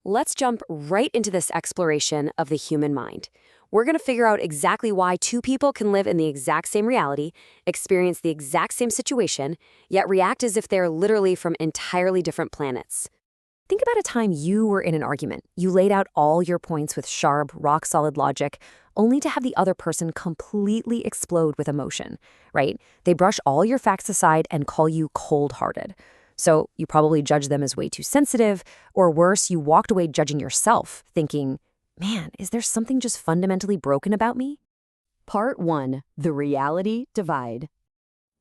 Let's jump right into this exploration of the human mind. We're going to figure out exactly why two people can live in the exact same reality, experience the exact same situation, yet react as if they're literally from entirely different planets. Think about a time you were in an argument. You laid out all your points with sharp, rock-solid logic, only to have the other person completely explode with emotion, right? They brush all your facts aside and call you cold-hearted. So you probably judge them as way too sensitive, or worse, you walked away judging yourself, thinking, man, is there something just fundamentally broken about me? Part 1. The Reality Divide.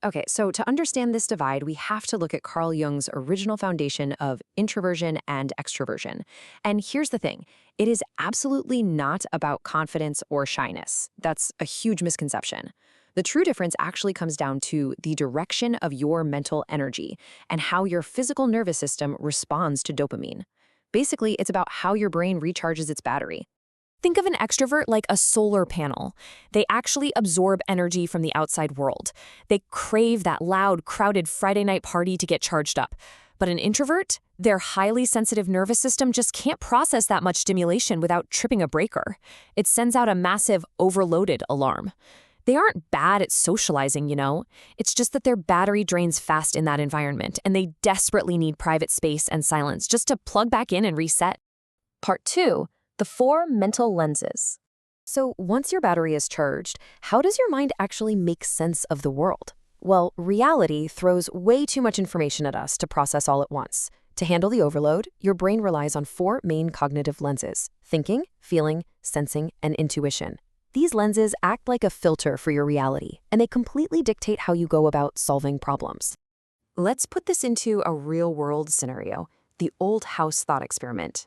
Okay, so to understand this divide, we have to look at Carl Jung's original foundation of introversion and extroversion. And here's the thing, it is absolutely not about confidence or shyness. That's a huge misconception. The true difference actually comes down to the direction of your mental energy and how your physical nervous system responds to dopamine. Basically, it's about how your brain recharges its battery. Think of an extrovert like a solar panel. They actually absorb energy from the outside world. They crave that loud, crowded Friday night party to get charged up. But an introvert, their highly sensitive nervous system just can't process that much stimulation without tripping a breaker. It sends out a massive, overloaded alarm. They aren't bad at socializing, you know. It's just that their battery drains fast in that environment, and they desperately need private space and silence just to plug back in and reset. Part 2. The 4 mental lenses. So once your battery is charged, how does your mind actually make sense of the world? Well, reality throws way too much information at us to process all at once. To handle the overload, your brain relies on 4 main cognitive lenses: thinking, feeling, sensing, and intuition. These lenses act like a filter for your reality, and they completely dictate how you go about solving problems. Let's put this into a real-world scenario, the old house thought experiment.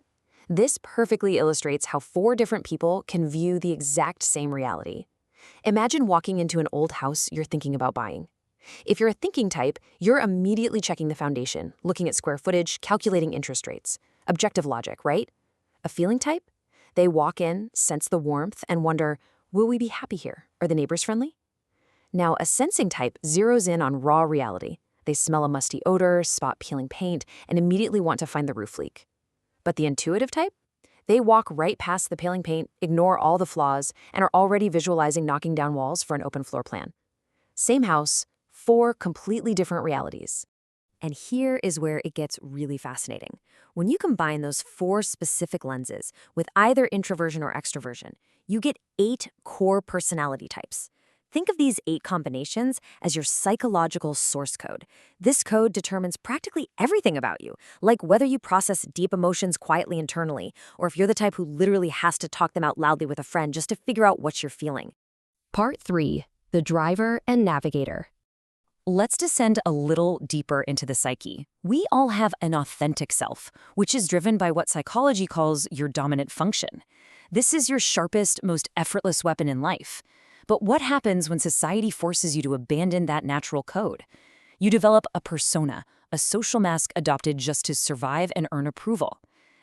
This perfectly illustrates how 4 different people can view the exact same reality. Imagine walking into an old house you're thinking about buying. If you're a thinking type, you're immediately checking the foundation, looking at square footage, calculating interest rates. Objective logic, right? A feeling type? They walk in, sense the warmth, and wonder, will we be happy here? Are the neighbors friendly? Now, a sensing type zeroes in on raw reality. They smell a musty odor, spot peeling paint, and immediately want to find the roof leak. But the intuitive type? They walk right past the peeling paint, ignore all the flaws, and are already visualizing knocking down walls for an open floor plan. Same house, 4 completely different realities. And here is where it gets really fascinating. When you combine those 4 specific lenses with either introversion or extroversion, you get 8 core personality types. Think of these 8 combinations as your psychological source code. This code determines practically everything about you, like whether you process deep emotions quietly internally, or if you're the type who literally has to talk them out loudly with a friend just to figure out what you're feeling. Part 3. The driver and navigator. Let's descend a little deeper into the psyche. We all have an authentic self, which is driven by what psychology calls your dominant function. This is your sharpest, most effortless weapon in life. But what happens when society forces you to abandon that natural code? You develop a persona, a social mask adopted just to survive and earn approval.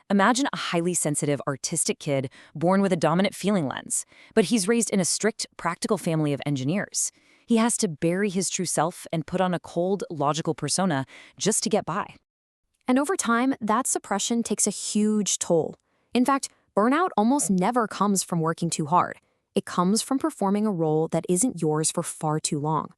Imagine a highly sensitive, artistic kid born with a dominant feeling lens, but he's raised in a strict, practical family of engineers. He has to bury his true self and put on a cold, logical persona just to get by. And over time, that suppression takes a huge toll. In fact, burnout almost never comes from working too hard. It comes from performing a role that isn't yours for far too long.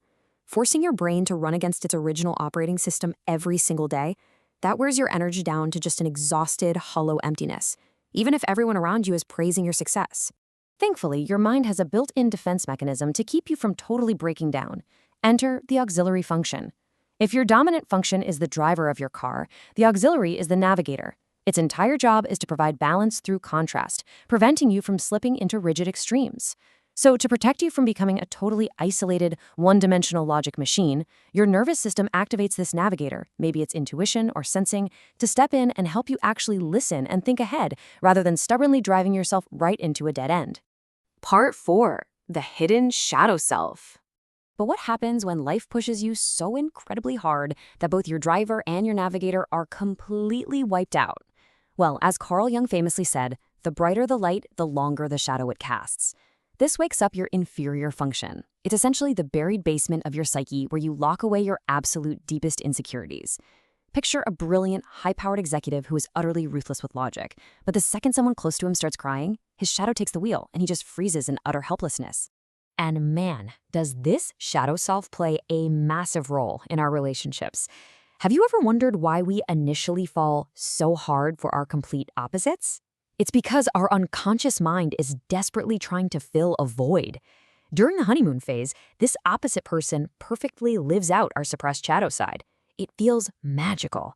Forcing your brain to run against its original operating system every single day, that wears your energy down to just an exhausted, hollow emptiness, even if everyone around you is praising your success. Thankfully, your mind has a built-in defense mechanism to keep you from totally breaking down. Enter the auxiliary function. If your dominant function is the driver of your car, the auxiliary is the navigator. Its entire job is to provide balance through contrast, preventing you from slipping into rigid extremes. So to protect you from becoming a totally isolated, one-dimensional logic machine, your nervous system activates this navigator, maybe it's intuition or sensing, to step in and help you actually listen and think ahead, rather than stubbornly driving yourself right into a dead end. Part 4. The hidden shadow self. But what happens when life pushes you so incredibly hard that both your driver and your navigator are completely wiped out? Well, as Carl Jung famously said, the brighter the light, the longer the shadow it casts. This wakes up your inferior function. It's essentially the buried basement of your psyche where you lock away your absolute deepest insecurities. Picture a brilliant, high-powered executive who is utterly ruthless with logic, but the second someone close to him starts crying, his shadow takes the wheel and he just freezes in utter helplessness. And man, does this shadow self play a massive role in our relationships. Have you ever wondered why we initially fall so hard for our complete opposites? It's because our unconscious mind is desperately trying to fill a void. During the honeymoon phase, this opposite person perfectly lives out our suppressed shadow side. It feels magical.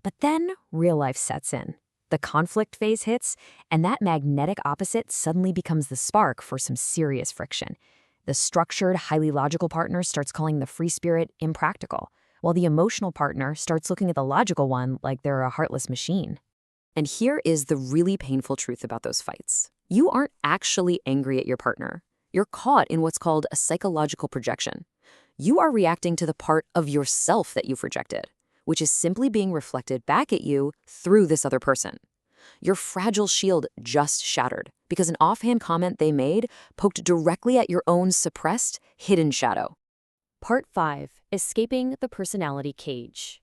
But then real life sets in. The conflict phase hits, and that magnetic opposite suddenly becomes the spark for some serious friction. The structured, highly logical partner starts calling the free spirit impractical, while the emotional partner starts looking at the logical one like they're a heartless machine. And here is the really painful truth about those fights. You aren't actually angry at your partner. You're caught in what's called a psychological projection. You are reacting to the part of yourself that you've rejected, which is simply being reflected back at you through this other person. Your fragile shield just shattered because an offhand comment they made poked directly at your own suppressed, hidden shadow. Part 5. Escaping the personality cage.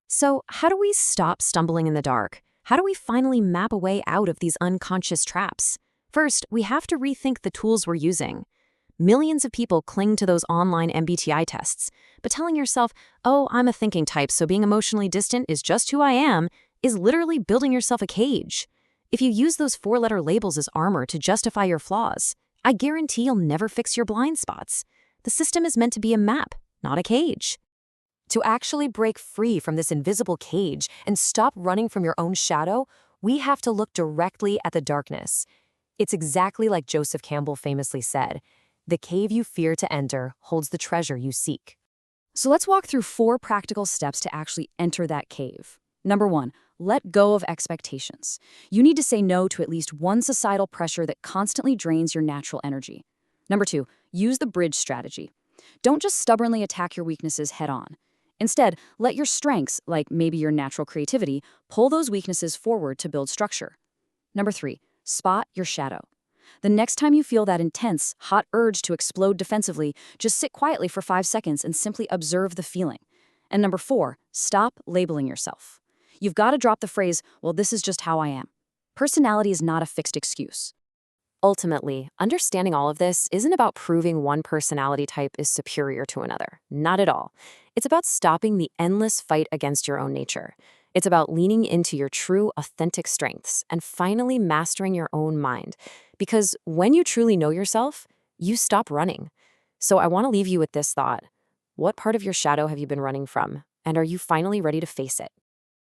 So, how do we stop stumbling in the dark? How do we finally map a way out of these unconscious traps? First, we have to rethink the tools we're using. Millions of people cling to those online MBTI tests, but telling yourself, oh, I'm a thinking type, so being emotionally distant is just who I am, is literally building yourself a cage. If you use those 4-letter labels as armor to justify your flaws, I guarantee you'll never fix your blind spots. The system is meant to be a map, not a cage. To actually break free from this invisible cage and stop running from your own shadow, we have to look directly at the darkness. It's exactly like Joseph Campbell famously said, "The cave you fear to enter holds the treasure you seek." So let's walk through 4 practical steps to actually enter that cave. Number 1, let go of expectations. You need to say no to at least one societal pressure that constantly drains your natural energy. Number 2, use the bridge strategy. Don't just stubbornly attack your weaknesses head on. Instead, let your strengths, like maybe your natural creativity, pull those weaknesses forward to build structure. Number 3, spot your shadow. The next time you feel that intense, hot urge to explode defensively, just sit quietly for 5 seconds and simply observe the feeling. And number 4, stop labeling yourself. You've got to drop the phrase, well, this is just how I am. Personality is not a fixed excuse. Ultimately, understanding all of this isn't about proving one personality type is superior to another. Not at all. It's about stopping the endless fight against your own nature. It's about leaning into your true, authentic strengths and finally mastering your own mind. Because when you truly know yourself, you stop running. So I want to leave you with this thought. What part of your shadow have you been running from? And are you finally ready to face it?